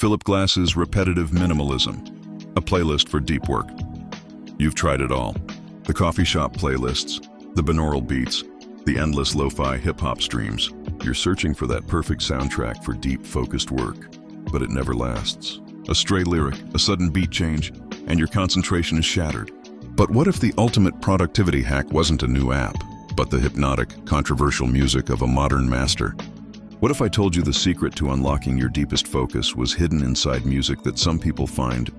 Philip Glass's Repetitive Minimalism, a playlist for deep work. You've tried it all. The coffee shop playlists, the binaural beats, the endless lo-fi hip-hop streams. You're searching for that perfect soundtrack for deep, focused work, but it never lasts. A stray lyric, a sudden beat change, and your concentration is shattered. But what if the ultimate productivity hack wasn't a new app, but the hypnotic, controversial music of a modern master? What if I told you the secret to unlocking your deepest focus was hidden inside music that some people find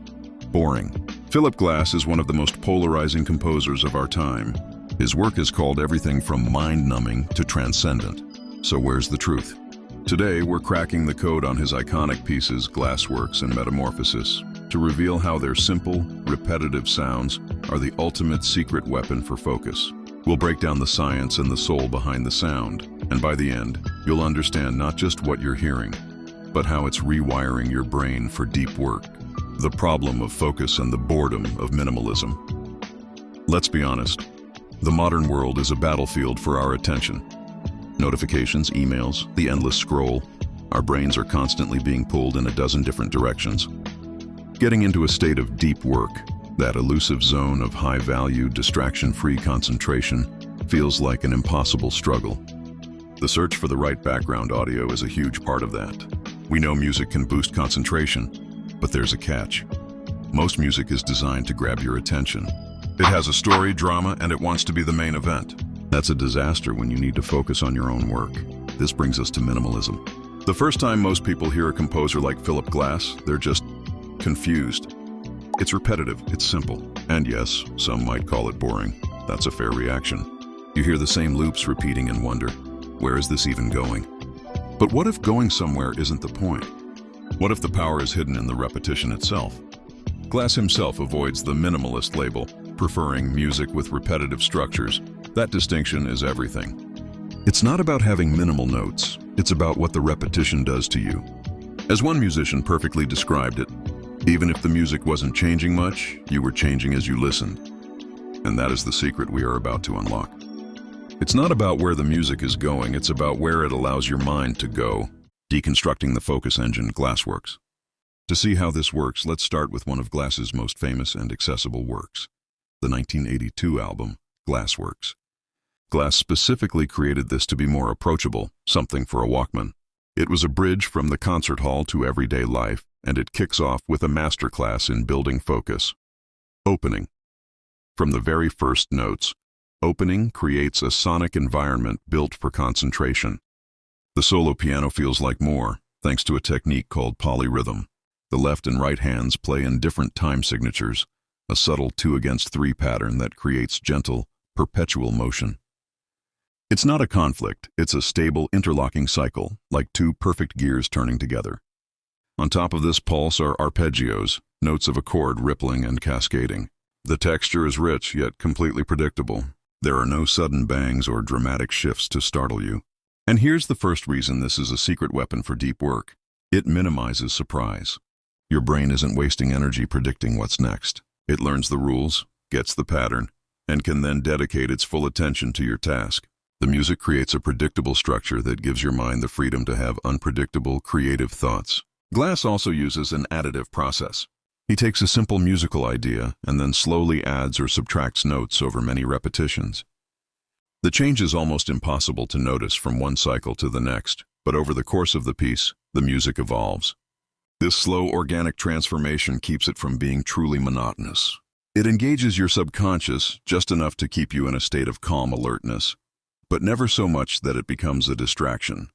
boring? Philip Glass is one of the most polarizing composers of our time. His work is called everything from mind-numbing to transcendent. So where's the truth? Today, we're cracking the code on his iconic pieces, Glassworks and Metamorphosis, to reveal how their simple, repetitive sounds are the ultimate secret weapon for focus. We'll break down the science and the soul behind the sound, and by the end, you'll understand not just what you're hearing, but how it's rewiring your brain for deep work. The problem of focus and the boredom of minimalism. Let's be honest, the modern world is a battlefield for our attention. Notifications, emails, the endless scroll. Our brains are constantly being pulled in a dozen different directions. Getting into a state of deep work, that elusive zone of high-value, distraction-free concentration, feels like an impossible struggle. The search for the right background audio is a huge part of that. We know music can boost concentration, but there's a catch. Most music is designed to grab your attention. It has a story, drama, and it wants to be the main event. That's a disaster when you need to focus on your own work. This brings us to minimalism. The first time most people hear a composer like Philip Glass, they're just confused. It's repetitive, it's simple, and yes, some might call it boring. That's a fair reaction. You hear the same loops repeating and wonder, where is this even going? But what if going somewhere isn't the point? What if the power is hidden in the repetition itself? Glass himself avoids the minimalist label, preferring music with repetitive structures. That distinction is everything. It's not about having minimal notes, it's about what the repetition does to you. As one musician perfectly described it, even if the music wasn't changing much, you were changing as you listened. And that is the secret we are about to unlock. It's not about where the music is going, it's about where it allows your mind to go. Deconstructing the focus engine, Glassworks. To see how this works, let's start with one of Glass's most famous and accessible works, the 1982 album, Glassworks. Glass specifically created this to be more approachable, something for a Walkman. It was a bridge from the concert hall to everyday life, and it kicks off with a masterclass in building focus. Opening. From the very first notes, opening creates a sonic environment built for concentration. The solo piano feels like more, thanks to a technique called polyrhythm. The left and right hands play in different time signatures, a subtle 2-against-3 pattern that creates gentle, perpetual motion. It's not a conflict, it's a stable, interlocking cycle, like two perfect gears turning together. On top of this pulse are arpeggios, notes of a chord rippling and cascading. The texture is rich, yet completely predictable. There are no sudden bangs or dramatic shifts to startle you. And here's the first reason this is a secret weapon for deep work. It minimizes surprise. Your brain isn't wasting energy predicting what's next. It learns the rules, gets the pattern, and can then dedicate its full attention to your task. The music creates a predictable structure that gives your mind the freedom to have unpredictable, creative thoughts. Glass also uses an additive process. He takes a simple musical idea and then slowly adds or subtracts notes over many repetitions. The change is almost impossible to notice from one cycle to the next, but over the course of the piece, the music evolves. This slow, organic transformation keeps it from being truly monotonous. It engages your subconscious just enough to keep you in a state of calm alertness, but never so much that it becomes a distraction.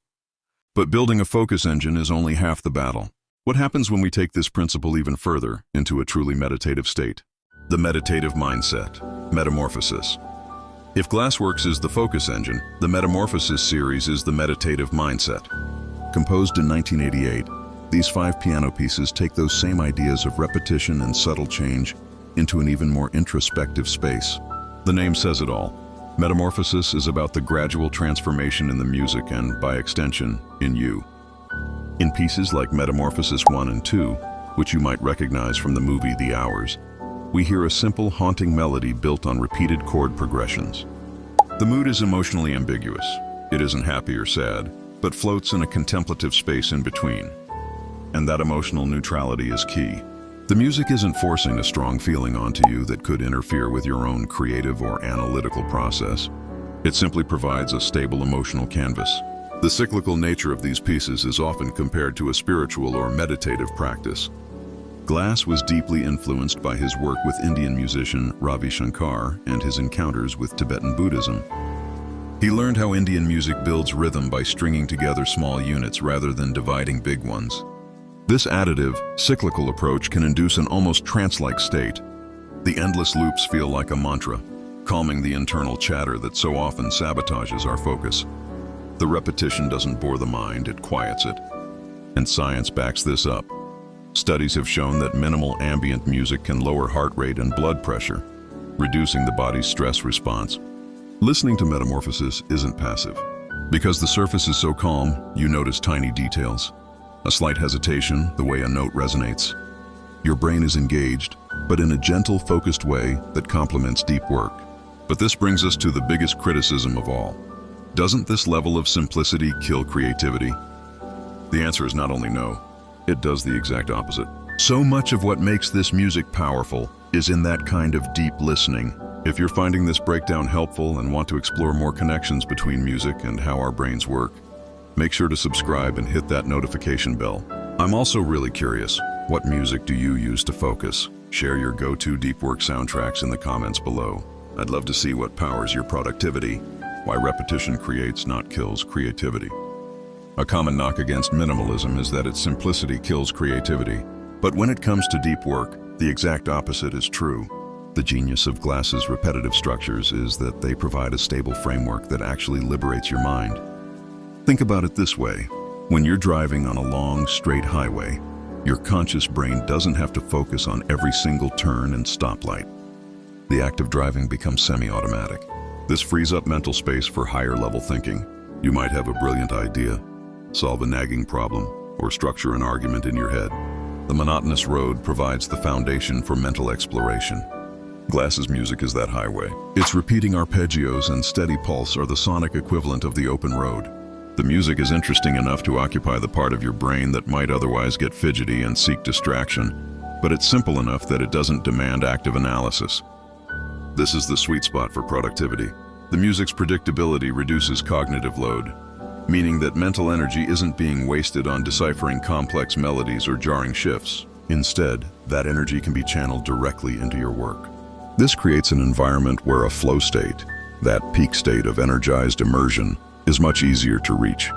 But building a focus engine is only half the battle. What happens when we take this principle even further into a truly meditative state? The meditative mindset, metamorphosis. If Glassworks is the focus engine, the Metamorphosis series is the meditative mindset. Composed in 1988, these 5 piano pieces take those same ideas of repetition and subtle change into an even more introspective space. The name says it all. Metamorphosis is about the gradual transformation in the music and, by extension, in you. In pieces like Metamorphosis 1 and 2, which you might recognize from the movie The Hours, we hear a simple, haunting melody built on repeated chord progressions. The mood is emotionally ambiguous. It isn't happy or sad, but floats in a contemplative space in between. and that emotional neutrality is key. The music isn't forcing a strong feeling onto you that could interfere with your own creative or analytical process. It simply provides a stable emotional canvas. The cyclical nature of these pieces is often compared to a spiritual or meditative practice. Glass was deeply influenced by his work with Indian musician Ravi Shankar and his encounters with Tibetan Buddhism. He learned how Indian music builds rhythm by stringing together small units rather than dividing big ones. This additive, cyclical approach can induce an almost trance-like state. The endless loops feel like a mantra, calming the internal chatter that so often sabotages our focus. The repetition doesn't bore the mind, it quiets it. And science backs this up. Studies have shown that minimal ambient music can lower heart rate and blood pressure, reducing the body's stress response. Listening to Metamorphosis isn't passive. Because the surface is so calm, you notice tiny details. A slight hesitation, the way a note resonates. Your brain is engaged, but in a gentle, focused way that complements deep work. But this brings us to the biggest criticism of all. Doesn't this level of simplicity kill creativity? The answer is not only no, it does the exact opposite. So much of what makes this music powerful is in that kind of deep listening. If you're finding this breakdown helpful and want to explore more connections between music and how our brains work, make sure to subscribe and hit that notification bell. I'm also really curious, what music do you use to focus? Share your go-to deep work soundtracks in the comments below. I'd love to see what powers your productivity, why repetition creates, not kills, creativity. A common knock against minimalism is that its simplicity kills creativity. But when it comes to deep work, the exact opposite is true. The genius of Glass's repetitive structures is that they provide a stable framework that actually liberates your mind. Think about it this way. When you're driving on a long, straight highway, your conscious brain doesn't have to focus on every single turn and stoplight. The act of driving becomes semi-automatic. This frees up mental space for higher-level thinking. You might have a brilliant idea, solve a nagging problem, or structure an argument in your head. The monotonous road provides the foundation for mental exploration. Glass's music is that highway. Its repeating arpeggios and steady pulse are the sonic equivalent of the open road. The music is interesting enough to occupy the part of your brain that might otherwise get fidgety and seek distraction, but it's simple enough that it doesn't demand active analysis. This is the sweet spot for productivity. The music's predictability reduces cognitive load, meaning that mental energy isn't being wasted on deciphering complex melodies or jarring shifts. Instead, that energy can be channeled directly into your work. This creates an environment where a flow state, that peak state of energized immersion, is much easier to reach.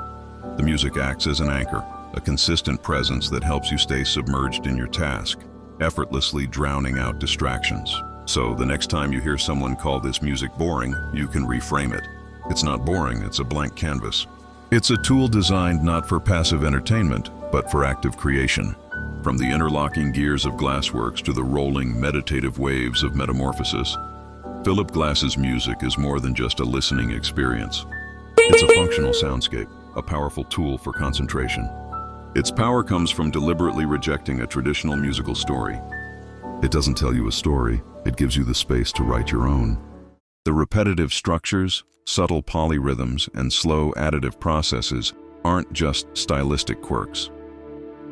The music acts as an anchor, a consistent presence that helps you stay submerged in your task, effortlessly drowning out distractions. So the next time you hear someone call this music boring, you can reframe it. It's not boring, it's a blank canvas. It's a tool designed not for passive entertainment, but for active creation. From the interlocking gears of Glassworks to the rolling, meditative waves of Metamorphosis, Philip Glass's music is more than just a listening experience. It's a functional soundscape, a powerful tool for concentration. Its power comes from deliberately rejecting a traditional musical story. It doesn't tell you a story, it gives you the space to write your own. The repetitive structures, subtle polyrhythms, and slow additive processes aren't just stylistic quirks.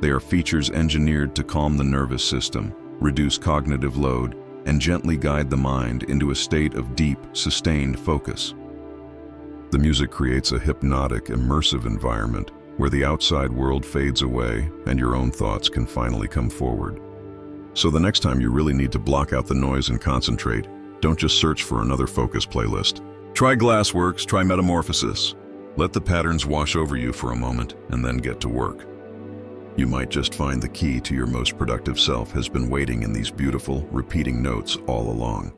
They are features engineered to calm the nervous system, reduce cognitive load, and gently guide the mind into a state of deep, sustained focus. The music creates a hypnotic, immersive environment where the outside world fades away and your own thoughts can finally come forward. So the next time you really need to block out the noise and concentrate, don't just search for another focus playlist. Try Glassworks, try Metamorphosis. Let the patterns wash over you for a moment and then get to work. You might just find the key to your most productive self has been waiting in these beautiful, repeating notes all along.